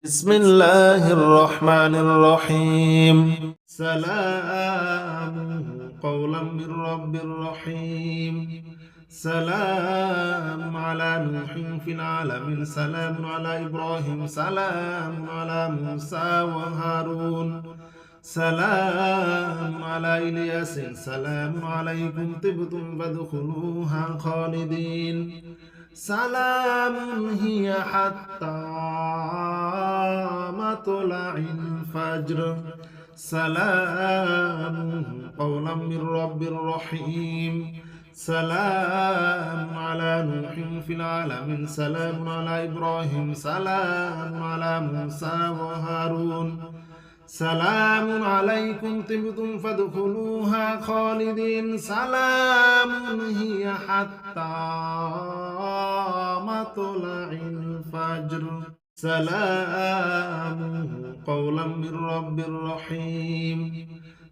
بسم الله الرحمن الرحيم. سلام قولا من رب رحيم. سلام على نوح في العالمين. سلام على إبراهيم. سلام على موسى وهارون. سلام على إلياس. سلام عليكم طبتم فادخلوها خالدين. سلام هي حتى مطلع الفجر. سلام قولا من رب رحيم. سلام على نوح في العالمين. سلام على إبراهيم. سلام على موسى وهارون. سلام عليكم طبتم فادخلوها خالدين. سلام هي حتى مطلع الفجر. سلام قولا من رب رحيم.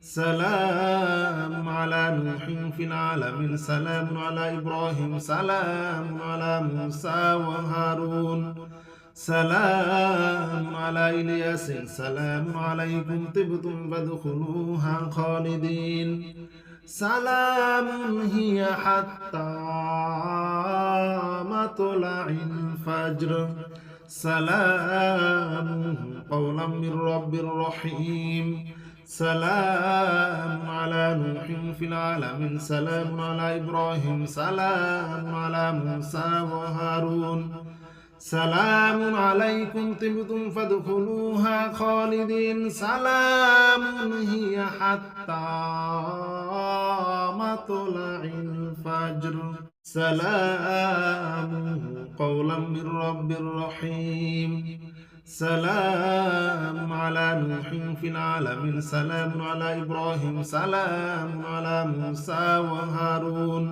سلام على نوح في العالمين. سلام على إبراهيم. سلام على موسى وهارون. سلام على إلياس. سلام عليكم طبتم فادخلوها خالدين. سلام هي حتى مطلع الفجر. سلام قولا من رب رحيم. سلام على نوح في العالمين. سلام على إبراهيم. سلام على موسى وهارون. سلام عليكم طبتم فادخلوها خالدين. سلام هي حتى مطلع الفجر. سلام قولا من رب رحيم. سلام على نوح في العالمين. سلام على إبراهيم. سلام على موسى وهارون.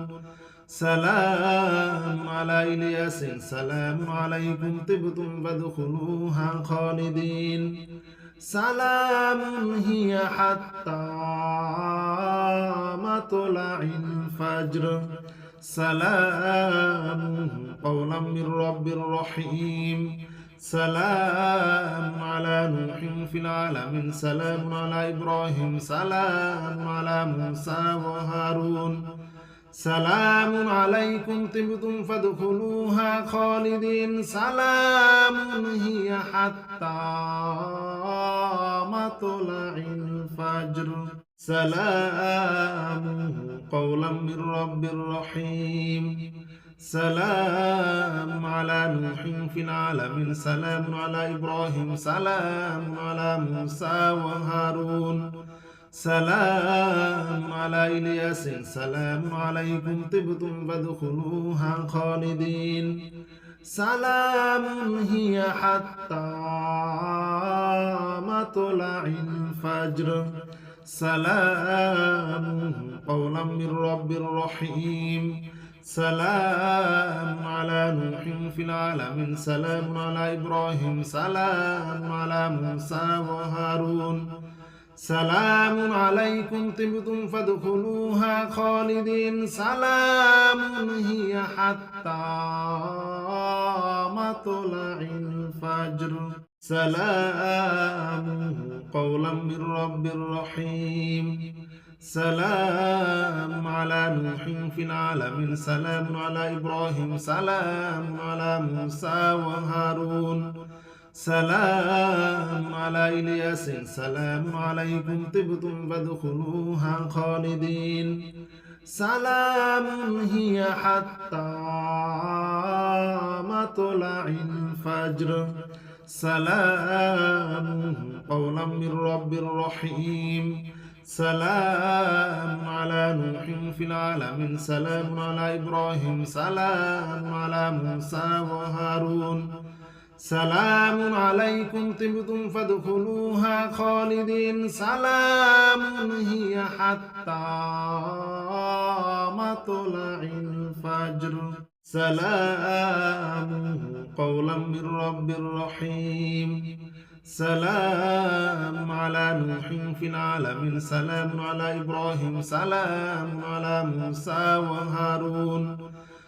سلام على إلياس. سلام عليكم طبتم فادخلوها خالدين. سلام هي حتى مطلع الفجر. سلام قولا من رب رحيم. سلام على نوح في العالمين. سلام على إبراهيم. سلام على موسى وهارون. سلام عليكم طبتم فادخلوها خالدين. سلام هي حتى مطلع الفجر. سلام قولا من رب رحيم. سلام على نوح في العالمين. سلام على إبراهيم. سلام على موسى وهارون. سلام على إلياس. سلام عليكم طبتم فادخلوها خالدين. سلام هي حتى مطلع الفجر. سلام قولا من رب رحيم. سلام على نوح في العالمين. سلام على إبراهيم. سلام على موسى وهارون. سلام عليكم طبتم فادخلوها خالدين. سلام هي حتى مطلع الفجر. سلام قولا من رب رحيم. سلام على نوح في العالمين. سلام على إبراهيم. سلام على موسى وهارون. سلام على إلياس. سلام عليكم طبتم فادخلوها خالدين. سلام هي حتى مطلع الفجر. سلام قولا من رب رحيم. سلام على نوح في العالمين. سلام على إبراهيم. سلام على موسى وهارون. سلام عليكم طبتم فادخلوها خالدين. سلام هي حتى مطلع الفجر. سلام قولا من رب رحيم. سلام على نوح في العالمين. سلام على إبراهيم. سلام على موسى وهارون.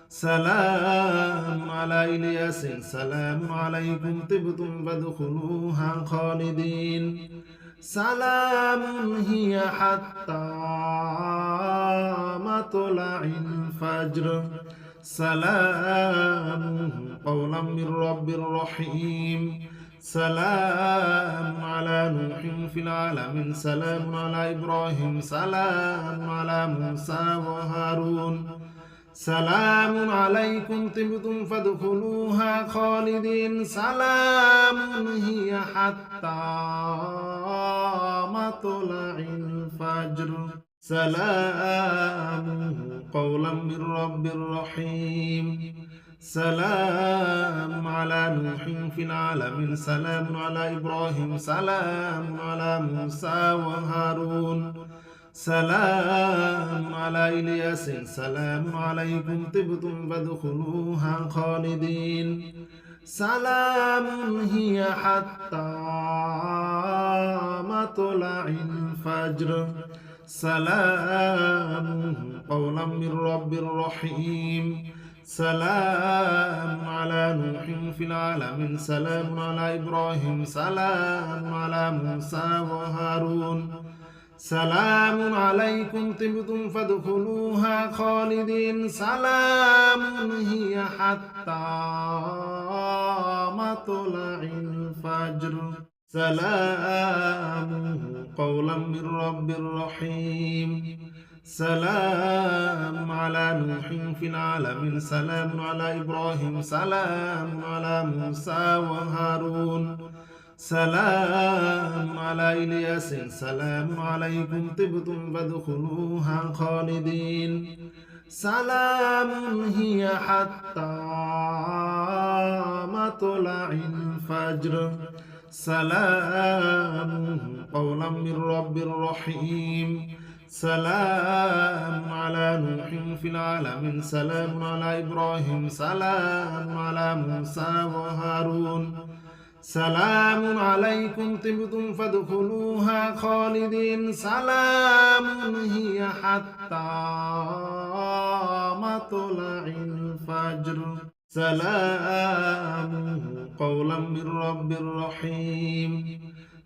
سلام على إلياس سلام عليكم طبتم فادخلوها خالدين سلام هي حتى مطلع الفجر سلام قولا من رب رحيم سلام على نوح في العالمين سلام على إبراهيم سلام على موسى وهارون سلام عليكم طبتم فادخلوها خالدين سلام هي حتى مطلع الفجر سلام قولا من رب رحيم سلام على نوح في العالمين سلام على إبراهيم سلام على موسى وهارون سلام على إلياس سلام عليكم طبتم فادخلوها خالدين سلام هي حتى مطلع الفجر سلام قولا من رب رحيم سلام على نوح في العالمين سلام على إبراهيم سلام على موسى وهارون سلام عليكم طبتم فادخلوها خالدين سلام هي حتى مطلع الفجر سلام قولا من رب رحيم سلام على نوح في العالمين سلام على إبراهيم سلام على موسى وهارون سلام على إلياس سلام عليكم طبتم فادخلوها خالدين سلام هي حتى مطلع الفجر سلام قولا من رب رحيم سلام على نوح في العالمين سلام على إبراهيم سلام على موسى وهارون سلام عليكم طبتم فادخلوها خالدين سلام هي حتى مطلع الفجر سلام قولا من رب رحيم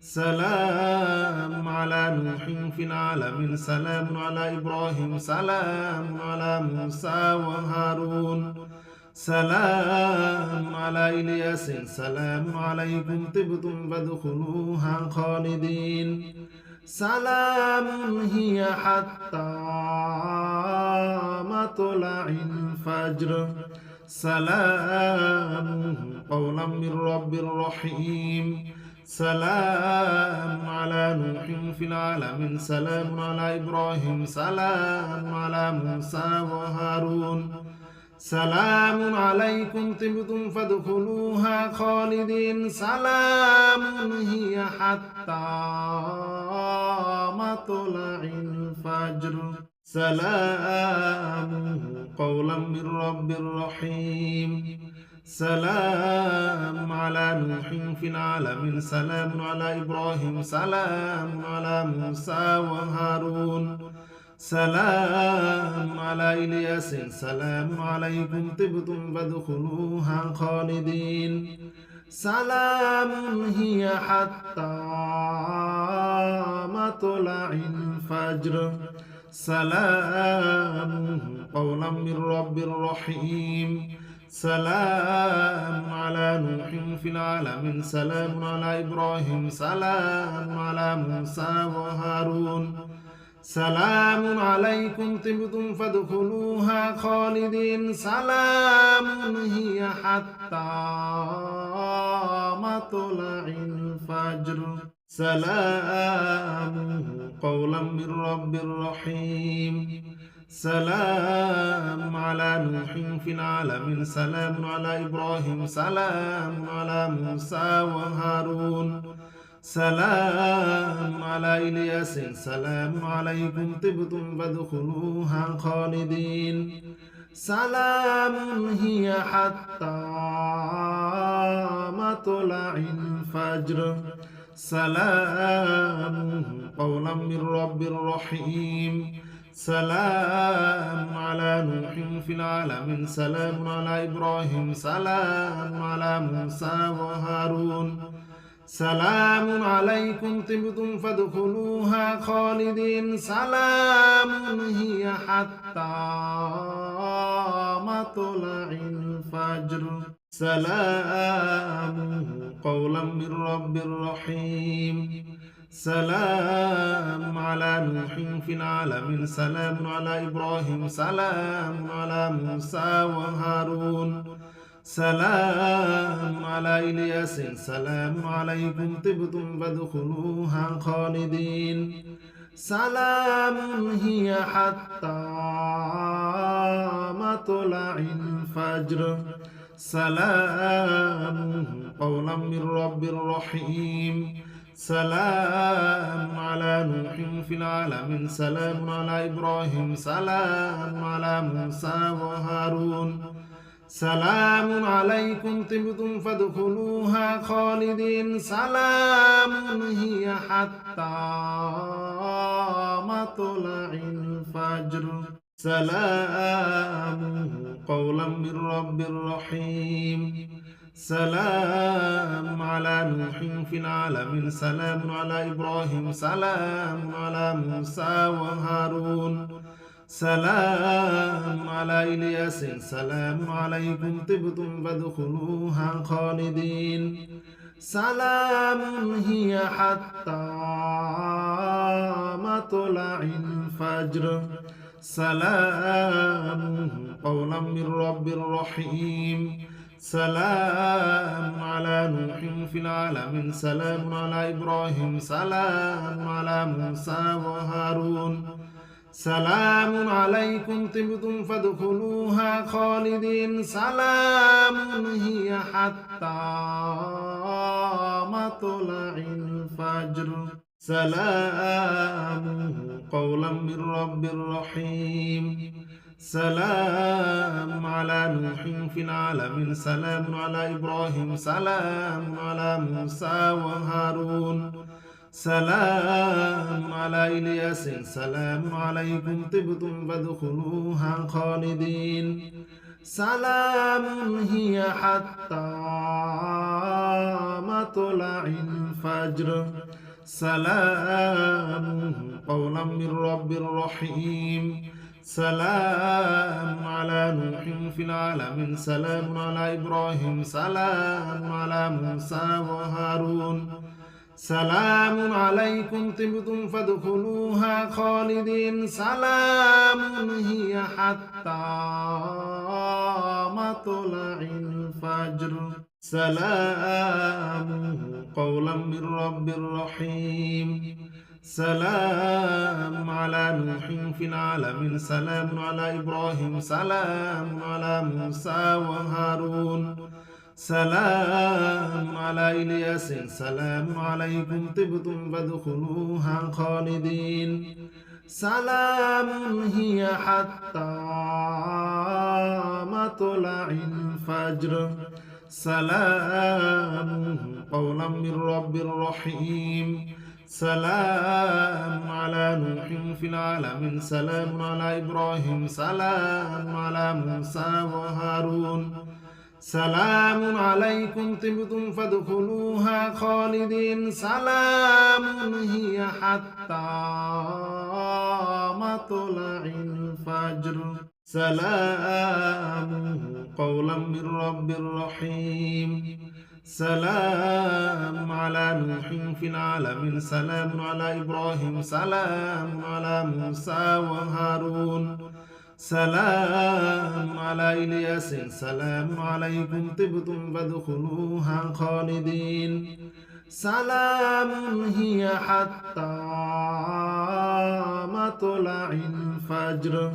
سلام على نوح في العالمين سلام على إبراهيم سلام على موسى وهارون سلام على إلياس سلام عليكم طبتم فادخلوها خالدين سلام هي حتى مطلع الفجر سلام قولا من رب رحيم سلام على نوح في العالمين سلام على إبراهيم سلام على موسى وهارون سلام عليكم طبتم فادخلوها خالدين سلام هي حتى مطلع الفجر سلام قولا من رب رحيم سلام على نوح في العالمين سلام على إبراهيم سلام على موسى وهارون سلام على إلياس سلام عليكم طبتم فادخلوها خالدين سلام هي حتى مطلع الفجر سلام قولا من رب رحيم سلام على نوح في العالمين سلام على إبراهيم سلام على موسى وهارون سلام عليكم طبتم فادخلوها خالدين سلام هي حتى مطلع الفجر سلام قولا من رب رحيم سلام على نوح في العالمين سلام على إبراهيم سلام على موسى وهارون سلام على إلياس سلام عليكم طبتم فادخلوها خالدين سلام هي حتى مطلع الفجر سلام قولا من رب رحيم سلام على نوح في العالمين سلام على إبراهيم سلام على موسى وهارون سلام عليكم طبتم فادخلوها خالدين سلام هي حتى مطلع الفجر سلام قولا من رب رحيم سلام على نوح في العالمين سلام على إبراهيم سلام على موسى وهارون سلام على إلياس سلام عليكم طبتم فادخلوها خالدين سلام هي حتى مطلع الفجر سلام قولا من رب رحيم سلام على نوح في العالمين سلام على إبراهيم سلام على موسى وهارون سلام عليكم طبتم فادخلوها خالدين سلام هي حتى مطلع الفجر سلام قولا من رب رحيم سلام على نوح في العالمين سلام على إبراهيم سلام على موسى وهارون سلام على إلياس سلام عليكم طبتم فادخلوها خالدين سلام هي حتى مطلع الفجر سلام قولا من رب رحيم سلام على نوح في العالمين سلام على إبراهيم سلام على موسى وهارون سلام عليكم طبتم فادخلوها خالدين سلام هي حتى مطلع الفجر سلام قولا من رب رحيم سلام على نوح في العالمين سلام على إبراهيم سلام على موسى وهارون سلام على إلياس سلام عليكم طبتم فادخلوها خالدين سلام هي حتى مطلع الفجر سلام قولا من رب رحيم سلام على نوح في العالمين سلام على إبراهيم سلام على موسى وهارون سلام عليكم طبتم فادخلوها خالدين سلام هي حتى مطلع الفجر سلام قولا من رب رحيم سلام على نوح في العالمين سلام على إبراهيم سلام على موسى وهارون سلام على إلياس سلام عليكم طبتم فادخلوها خالدين سلام هي حتى مطلع الفجر سلام قولا من رب رحيم سلام على نوح في العالمين سلام على إبراهيم سلام على موسى وهارون سلام عليكم طبتم فادخلوها خالدين سلام هي حتى مطلع الفجر سلام قولا من رب رحيم سلام على نوح في العالمين سلام على إبراهيم سلام على موسى وهارون سلام على إلياس سلام عليكم طبتم فادخلوها خالدين سلام هي حتى مطلع الفجر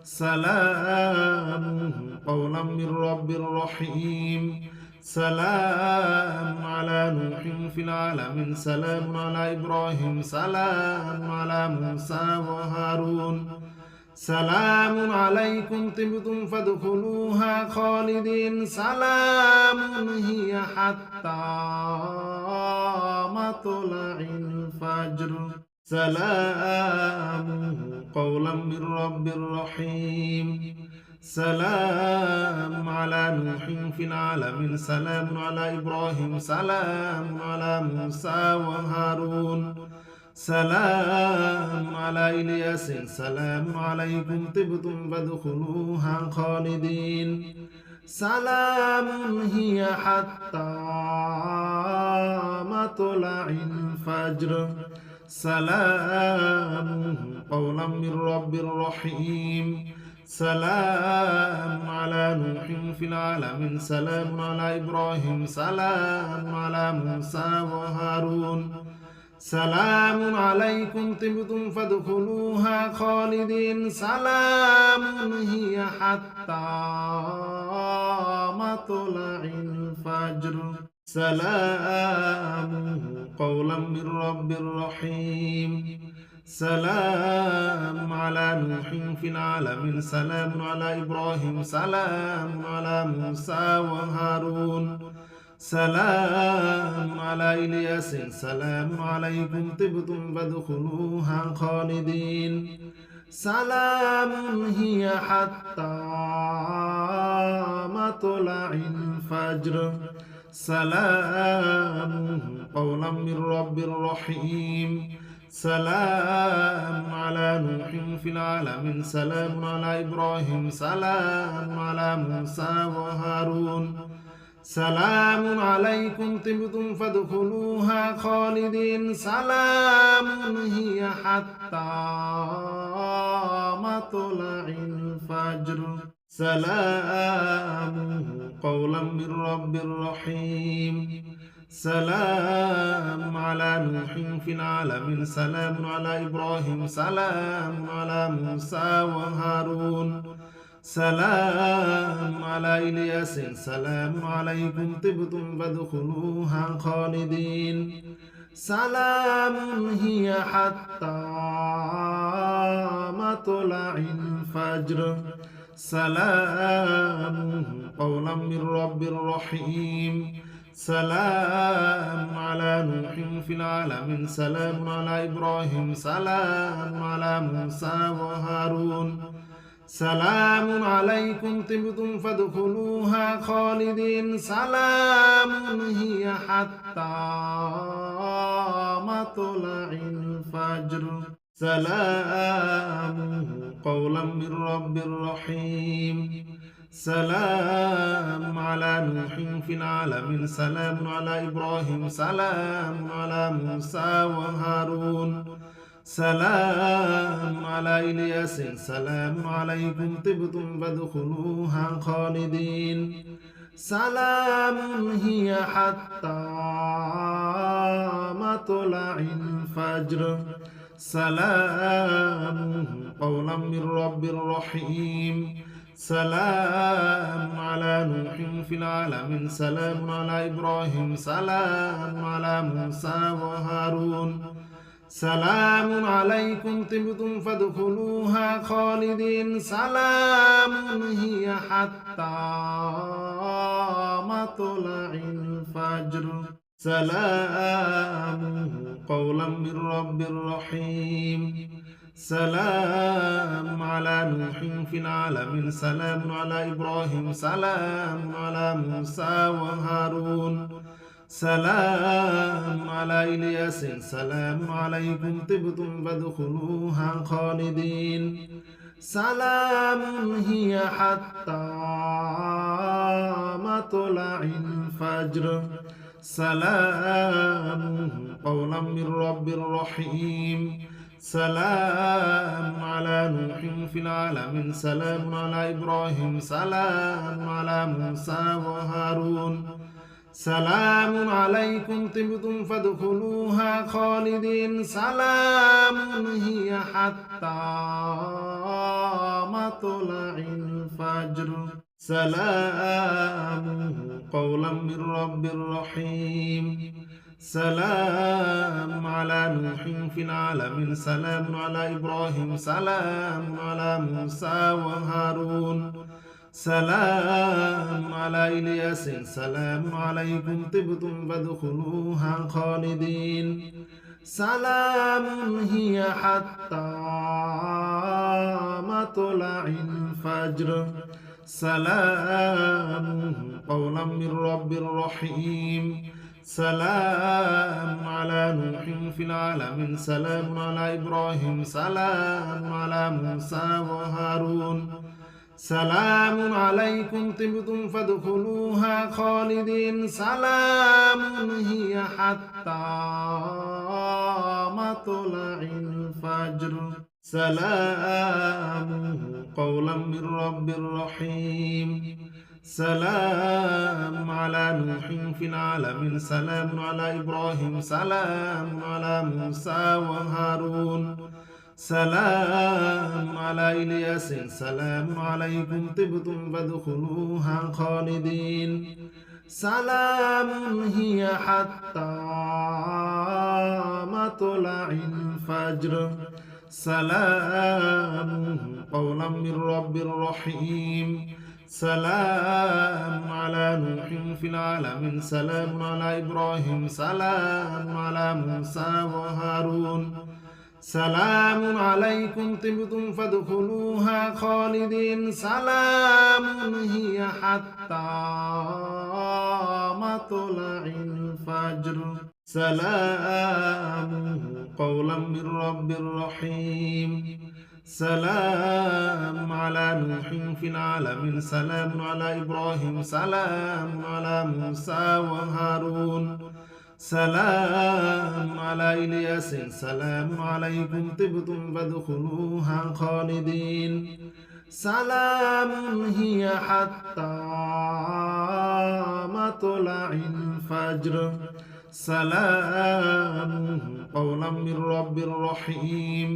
سلام قولا من رب رحيم سلام على نوح في العالمين سلام على إبراهيم سلام على موسى وهارون سلام عليكم طبتم فادخلوها خالدين سلام هي حتى مطلع الفجر سلام قولا من رب رحيم سلام على نوح في العالمين سلام على إبراهيم سلام على موسى وهارون سلام على إلياس سلام عليكم طبتم فادخلوها خالدين سلام هي حتى مطلع الفجر سلام قولا من رب رحيم سلام على نوح في العالمين سلام على إبراهيم سلام على موسى وهارون سلام عليكم طبتم فادخلوها خالدين سلام هي حتى مطلع الفجر سلام قولا من رب رحيم سلام على نوح في العالمين سلام على إبراهيم سلام على موسى وهارون سلام على إلياس سلام عليكم طبتم فادخلوها خالدين سلام هي حتى مطلع الفجر سلام قولا من رب رحيم سلام على نوح في العالمين سلام على إبراهيم سلام على موسى وهارون سلام عليكم طبتم فادخلوها خالدين سلام هي حتى مطلع الفجر سلام قولا من رب رحيم سلام على نوح في العالمين سلام على إبراهيم سلام على موسى وهارون سلام على إلياس سلام عليكم طبتم فادخلوها خالدين سلام هي حتى مطلع الفجر سلام قولا من رب رحيم سلام على نوح في العالمين سلام على إبراهيم سلام على موسى وهارون سلام عليكم طبتم فادخلوها خالدين سلام هي حتى مطلع الفجر سلام قولا من رب رحيم سلام على نوح في العالمين سلام على إبراهيم سلام على موسى وهارون سلام على إلياس سلام عليكم طبتم فادخلوها خالدين سلام هي حتى مطلع الفجر سلام قولا من رب رحيم سلام على نوح في العالمين سلام على إبراهيم سلام على موسى وهارون سلام عليكم طبتم فادخلوها خالدين سلام هي حتى مطلع الفجر سلام قولا من رب رحيم سلام على نوح في العالمين سلام على إبراهيم سلام على موسى وهارون سلام على إلياس سلام عليكم طبتم فادخلوها خالدين سلام هي حتى مطلع الفجر سلام قولا من رب رحيم سلام على نوح في العالمين سلام على إبراهيم سلام على موسى وهارون سلام عليكم طبتم فادخلوها خالدين سلام هي حتى مطلع الفجر سلام قولا من رب رحيم سلام على نوح في العالمين سلام على إبراهيم سلام على موسى وهارون سلام على إلياس سلام عليكم طبتم فادخلوها خالدين سلام هي حتى مطلع الفجر سلام قولا من رب رحيم سلام على نوح في العالمين سلام على إبراهيم سلام على موسى وهارون سلام عليكم طبتم فادخلوها خالدين سلام هي حتى مطلع الفجر سلام قولا من رب رحيم سلام على نوح في العالمين سلام على إبراهيم سلام على موسى وهارون سلام على إلياس سلام عليكم طبتم فادخلوها خالدين سلام هي حتى مطلع الفجر سلام قولا من رب رحيم سلام على نوح في العالمين سلام على إبراهيم سلام على موسى وهارون سلام عليكم طبتم فادخلوها خالدين سلام هي حتى مطلع الفجر سلام قولا من رب رحيم سلام على نوح في العالمين سلام على إبراهيم سلام على موسى وهارون سلام على إلياس سلام عليكم طبتم فادخلوها خالدين سلام هي حتى مطلع الفجر سلام قولا من رب رحيم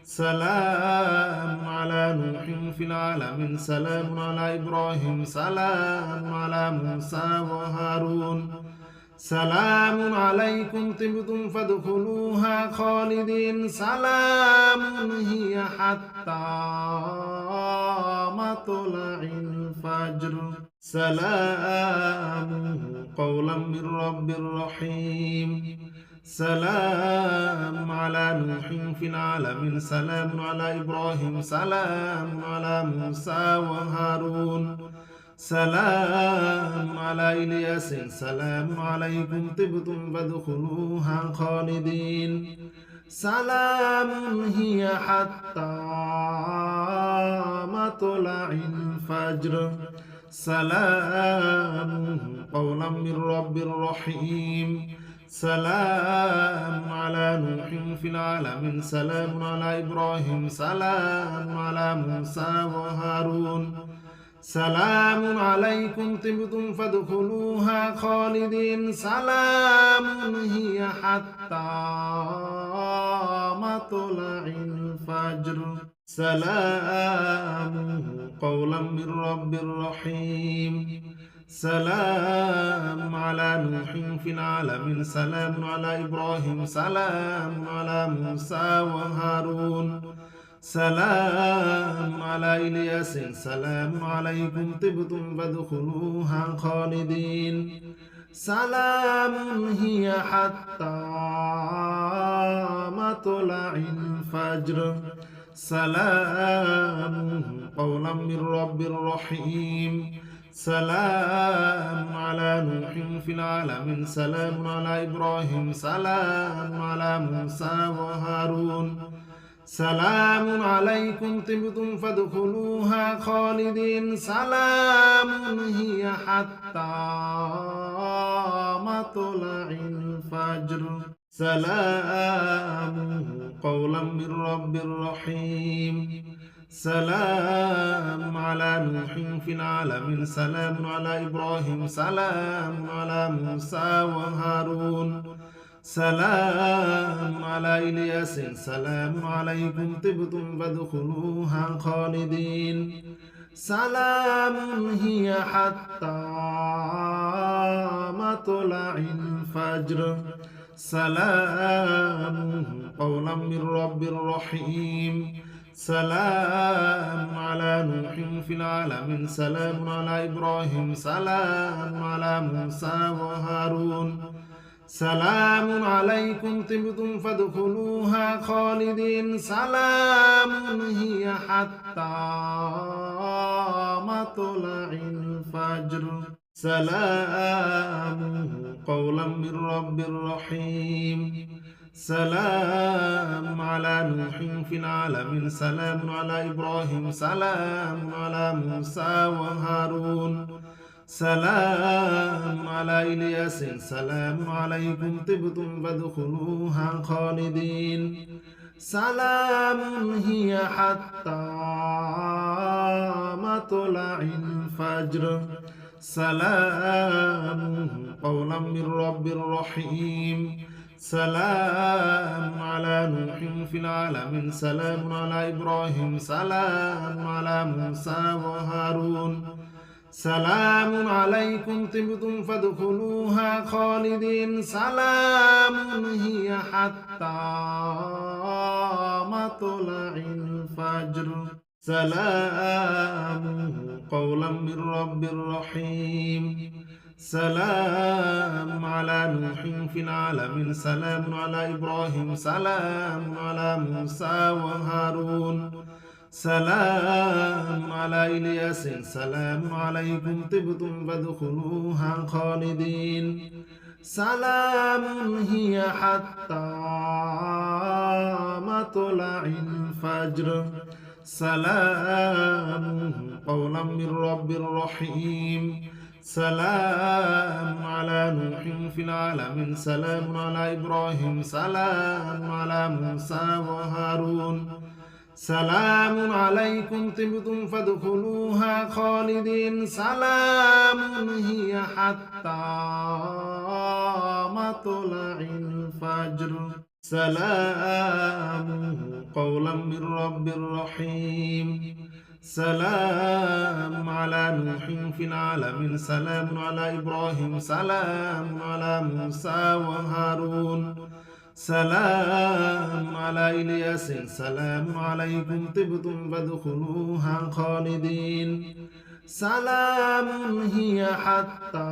سلام على نوح في العالمين سلام على إبراهيم سلام على موسى وهارون سلام عليكم طبتم فادخلوها خالدين سلام هي حتى مطلع الفجر سلام قولا من رب رحيم سلام على نوح في العالمين سلام على إبراهيم سلام على موسى وهارون سلام على إلياس سلام عليكم طبتم فادخلوها خالدين سلام هي حتى مطلع الفجر سلام قولا من رب رحيم سلام على نوح في العالمين سلام على إبراهيم سلام على موسى وهارون سلام عليكم طبتم فادخلوها خالدين سلام هي حتى مطلع الفجر سلام قولا من رب رحيم سلام على نوح في العالمين سلام على إبراهيم سلام على موسى وهارون سلام على إلياس سلام عليكم طبتم فادخلوها خالدين سلام هي حتى مطلع الفجر سلام قولا من رب رحيم سلام على نوح في العالمين سلام على إبراهيم سلام على موسى وهارون سلام عليكم طبتم فادخلوها خالدين سلام هي حتى مطلع الفجر سلام قولا من رب رحيم سلام على نوح في العالمين سلام على إبراهيم سلام على موسى وهارون سلام على إلياس سلام عليكم طبتم فادخلوها خالدين سلام هي حتى مطلع الفجر سلام قولا من رب رحيم سلام على نوح في العالمين سلام على إبراهيم سلام على موسى وهارون سلام عليكم طبتم فادخلوها خالدين سلام هي حتى مطلع الفجر سلام قولا من رب رحيم سلام على نوح في العالمين سلام على إبراهيم سلام على موسى وهارون سلام على إلياس سلام عليكم طبتم فادخلوها خالدين سلام هي حتى مطلع الفجر سلام قولا من رب رحيم سلام على نوح في العالمين سلام على إبراهيم سلام على موسى وهارون سلام عليكم طبتم فادخلوها خالدين سلام هي حتى مطلع الفجر سلام قولا من رب رحيم سلام على نوح في العالمين سلام على إبراهيم سلام على موسى وهارون سلام على إلياس سلام عليكم طبتم فادخلوها خالدين سلام هي حتى مطلع الفجر سلام قولا من رب رحيم سلام على نوح في العالمين سلام على إبراهيم سلام على موسى وهارون سلام عليكم طبتم فادخلوها خالدين سلام هي حتى مطلع الفجر سلام قولا من رب رحيم سلام على نوح في العالمين سلام على إبراهيم سلام على موسى وهارون سلام على إلياس سلام عليكم طبتم فادخلوها خالدين سلام هي حتى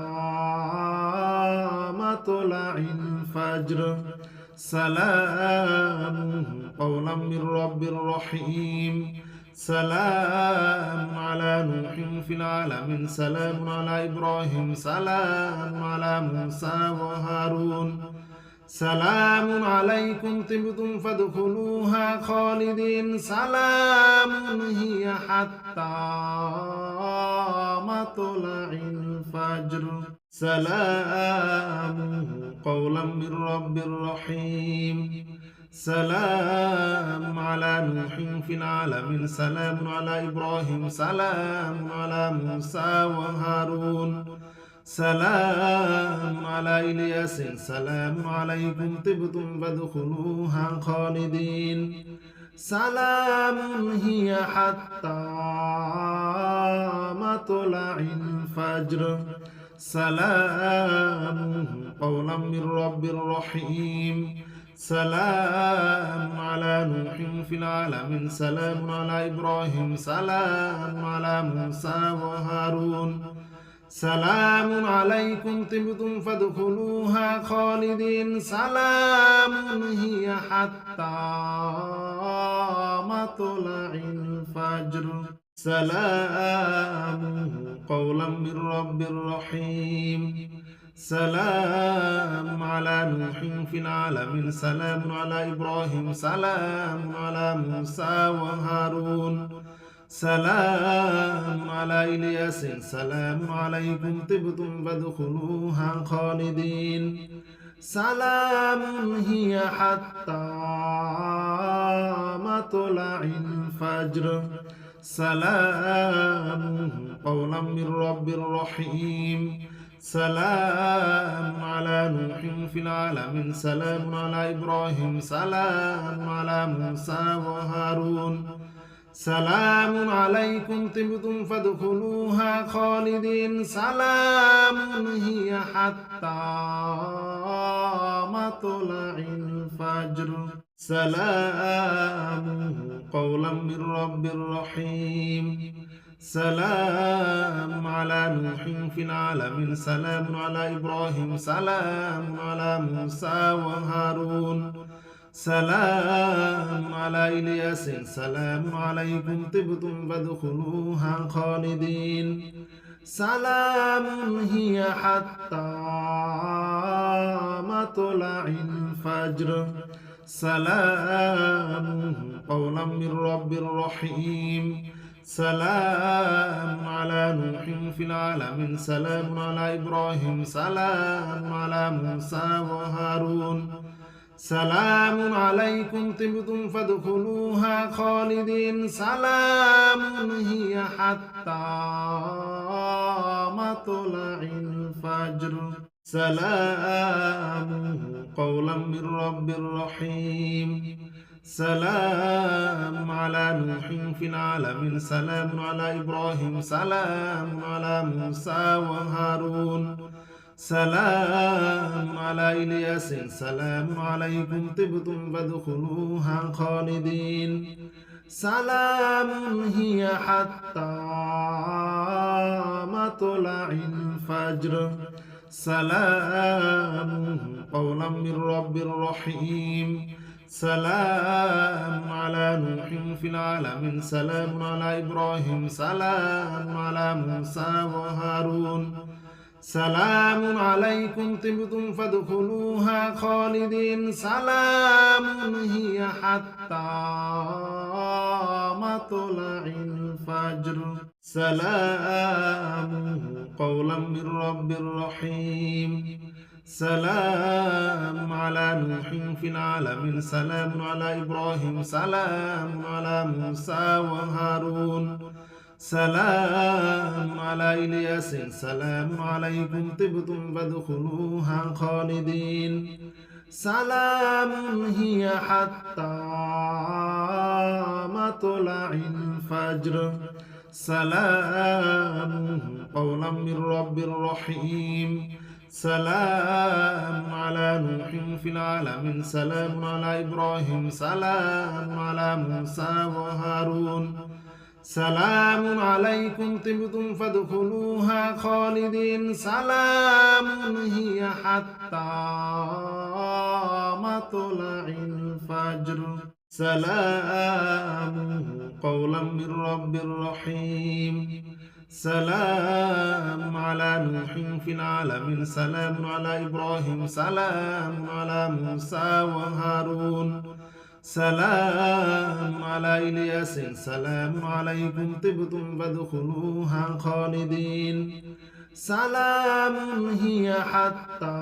مطلع الفجر سلام قولا من رب رحيم سلام على نوح في العالمين سلام على إبراهيم سلام على موسى وهارون سلام عليكم طبتم فادخلوها خالدين سلام هي حتى مطلع الفجر سلام قولا من رب رحيم سلام على نوح في العالمين سلام على إبراهيم سلام على موسى وهارون سلام على إلياس سلام عليكم طبتم فادخلوها خالدين سلام هي حتى مطلع الفجر سلام قولا من رب رحيم سلام على نوح في العالمين سلام على إبراهيم سلام على موسى وهارون سلام عليكم طبتم فادخلوها خالدين سلام هي حتى مطلع الفجر سلام قولا من رب رحيم سلام على نوح في العالمين سلام على إبراهيم سلام على موسى وهارون سلام على إلياس سلام عليكم طبتم فادخلوها خالدين سلام هي حتى مطلع الفجر سلام قولا من رب رحيم سلام على نوح في العالمين سلام على إبراهيم سلام على موسى وهارون سلام عليكم طبتم فادخلوها خالدين سلام هي حتى مطلع الفجر سلام قولا من رب رحيم سلام على نوح في العالمين سلام على إبراهيم سلام على موسى وهارون سلام على إلياس سلام عليكم طبتم فادخلوها خالدين سلام هي حتى مطلع الفجر سلام قولا من رب رحيم سلام على نوح في العالمين سلام على إبراهيم سلام على موسى وهارون سلام عليكم طبتم فادخلوها خالدين سلام هي حتى مطلع الفجر سلام قولا من رب رحيم سلام على نوح في العالمين سلام على إبراهيم سلام على موسى وهارون سلام على إلياس سلام عليكم طبتم فادخلوها خالدين سلام هي حتى مطلع الفجر سلام قولا من رب رحيم سلام على نوح في العالمين سلام على إبراهيم سلام على موسى وهارون سلام عليكم طبتم فادخلوها خالدين سلام هي حتى مطلع الفجر سلام قولا من رب رحيم سلام على نوح في العالمين سلام على إبراهيم سلام على موسى وهارون سلام على إلياس سلام عليكم طبتم فادخلوها خالدين سلام هي حتى مطلع الفجر سلام قولا من رب رحيم سلام على نوح في العالمين سلام على إبراهيم سلام على موسى وهارون سلام عليكم طبتم فادخلوها خالدين سلام هي حتى مطلع الفجر سلام قولا من رب رحيم سلام على نوح في العالمين سلام على إبراهيم سلام على موسى وهارون سلام على إلياس سلام عليكم طبتم فادخلوها خالدين سلام هي حتى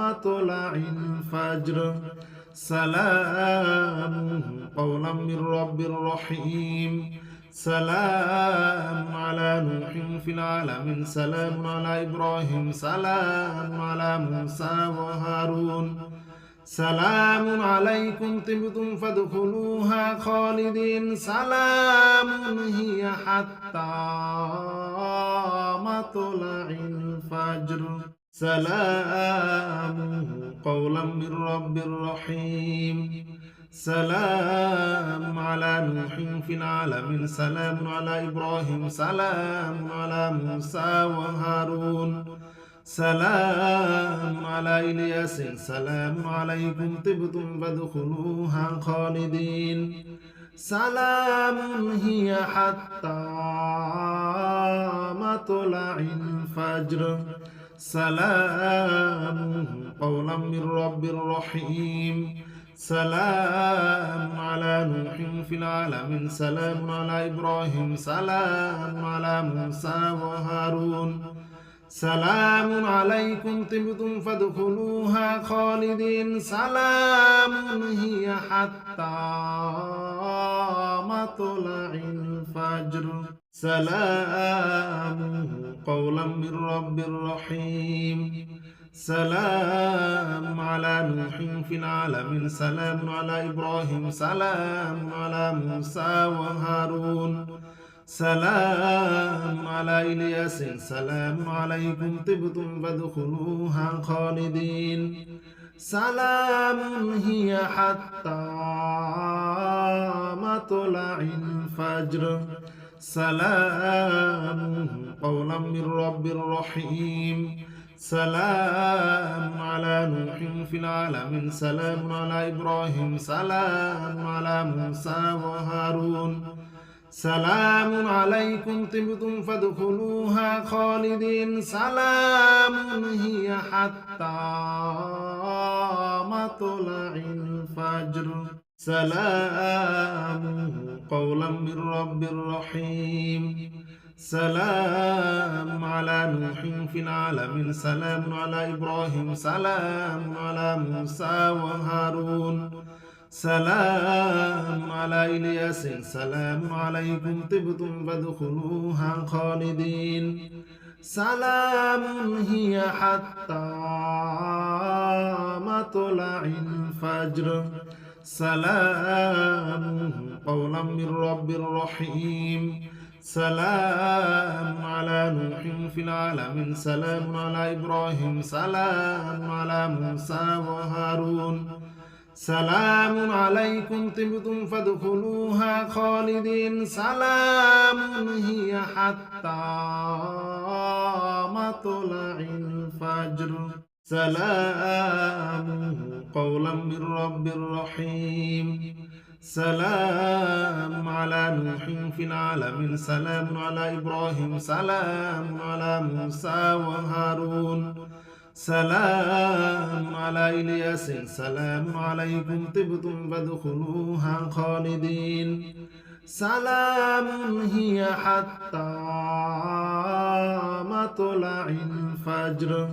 مطلع الفجر سلام قولا من رب رحيم سلام على نوح في العالمين سلام على إبراهيم سلام على موسى وهارون سلام عليكم طبتم فادخلوها خالدين سلام هي حتى مطلع الفجر سلام قولا من رب رحيم سلام على نوح في العالمين سلام على إبراهيم سلام على موسى وهارون سلام على إلياس سلام عليكم طبتم فادخلوها خالدين سلام هي حتى مطلع الفجر سلام قولا من رب رحيم سلام على نوح في العالمين سلام على إبراهيم سلام على موسى وهارون سلام عليكم طبتم فادخلوها خالدين سلام هي حتى مطلع الفجر سلام قولا من رب رحيم سلام على نوح في العالمين سلام على إبراهيم سلام على موسى وهارون سلام على إلياس سلام عليكم طبتم فادخلوها خالدين سلام هي حتى مطلع الفجر سلام قولا من رب رحيم سلام على نوح في العالمين سلام على إبراهيم سلام على موسى وهارون سلام عليكم طبتم فادخلوها خالدين سلام هي حتى مطلع الفجر سلام قولا من رب رحيم سلام على نوح في العالمين سلام على إبراهيم سلام على موسى وهارون سلام على إلياس سلام عليكم طبتم فادخلوها خالدين سلام هي حتى مطلع الفجر سلام قولا من رب رحيم سلام على نوح في العالمين سلام على إبراهيم سلام على موسى وهارون سلام عليكم طبتم فادخلوها خالدين سلام هي حتى مطلع الفجر سلام قولا من رب رحيم سلام على نوح في العالمين سلام على إبراهيم سلام على موسى وهارون سلام على إلياس سلام عليكم طبتم فادخلوها خالدين سلام هي حتى مطلع الفجر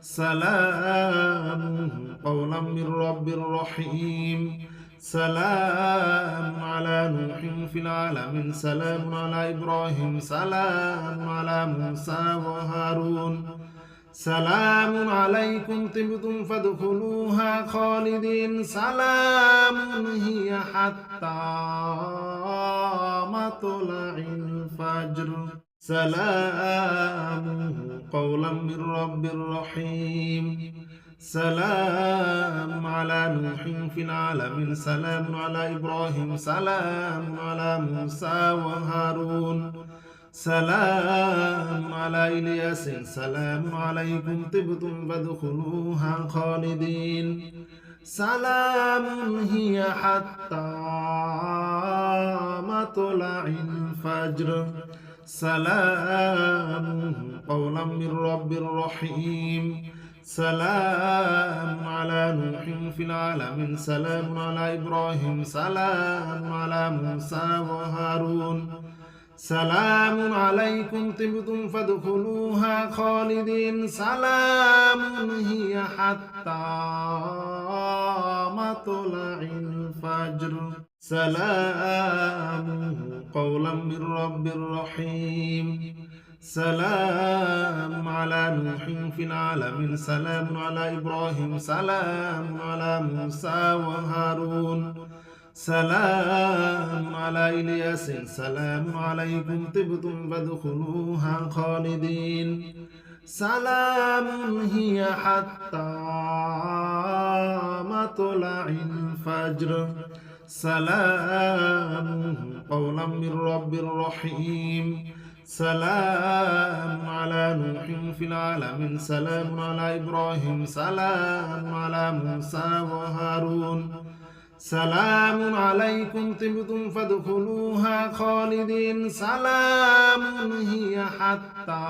سلام قولا من رب رحيم سلام على نوح في العالمين سلام على إبراهيم سلام على موسى وهارون سلام عليكم طبتم فادخلوها خالدين سلام هي حتى مطلع الفجر سلام قولا من رب رحيم سلام على نوح في العالمين سلام على إبراهيم سلام على موسى وهارون سلام على إلياس سلام عليكم طبتم فادخلوها خالدين سلام هي حتى مطلع الفجر سلام قولا من رب رحيم سلام على نوح في العالمين سلام على إبراهيم سلام على موسى وهارون سلام عليكم طبتم فادخلوها خالدين سلام هي حتى مطلع الفجر سلام قولا من رب رحيم سلام على نوح في العالمين سلام على إبراهيم سلام على موسى وهارون سلام على إلياس سلام عليكم طبتم فادخلوها خالدين سلام هي حتى مطلع الفجر سلام قولا من رب رحيم سلام على نوح في العالمين سلام على إبراهيم سلام على موسى وهارون سلام عليكم طبتم فادخلوها خالدين سلام هي حتى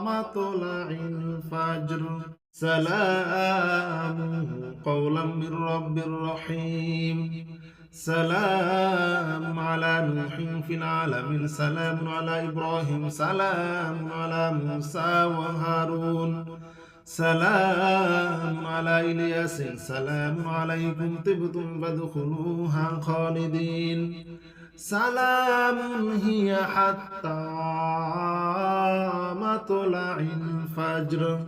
مطلع الفجر سلام قولا من رب رحيم سلام على نوح في العالمين سلام على إبراهيم سلام على موسى وهارون سلام على إلياس سلام عليكم طبتم فادخلوها خالدين سلام هي حتى مطلع الفجر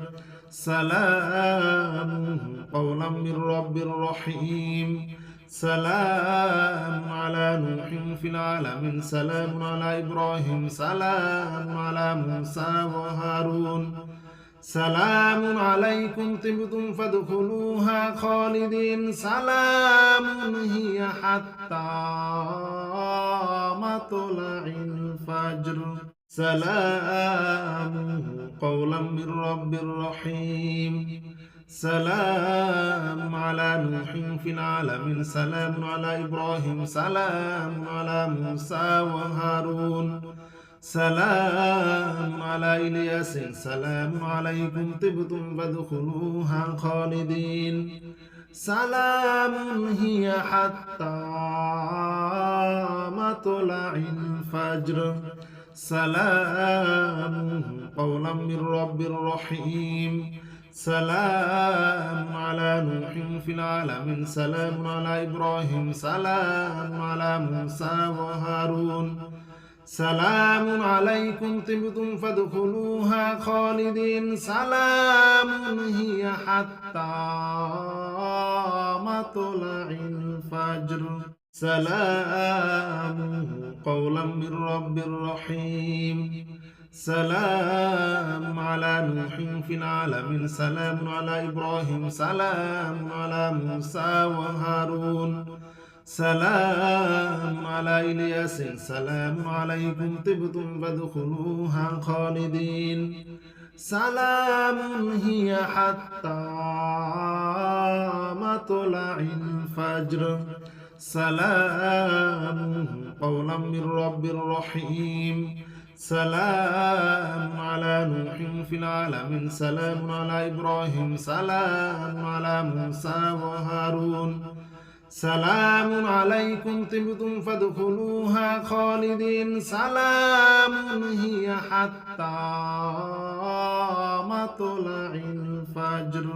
سلام قولا من رب رحيم سلام على نوح في العالمين سلام على إبراهيم سلام على موسى وهارون سلام عليكم طبتم فادخلوها خالدين سلام هي حتى مطلع الفجر سلام قولا من رب رحيم سلام على نوح في العالمين سلام على إبراهيم سلام على موسى وهارون سلام على إلياس سلام عليكم طبتم فادخلوها خالدين سلام هي حتى مطلع الفجر سلام قولا من رب رحيم سلام على نوح في العالمين سلام على إبراهيم سلام على موسى وهارون سلام عليكم طبتم فادخلوها خالدين سلام هي حتى مطلع الفجر سلام قولا من رب رحيم سلام على نوح في العالمين سلام على إبراهيم سلام على موسى وهارون سلام على إلياس سلام عليكم طبتم فادخلوها خالدين سلام هي حتى مطلع الفجر سلام قولا من رب رحيم سلام على نوح في العالمين سلام على إبراهيم سلام على موسى وهارون سلام عليكم طبتم فادخلوها خالدين سلام هي حتى مطلع الفجر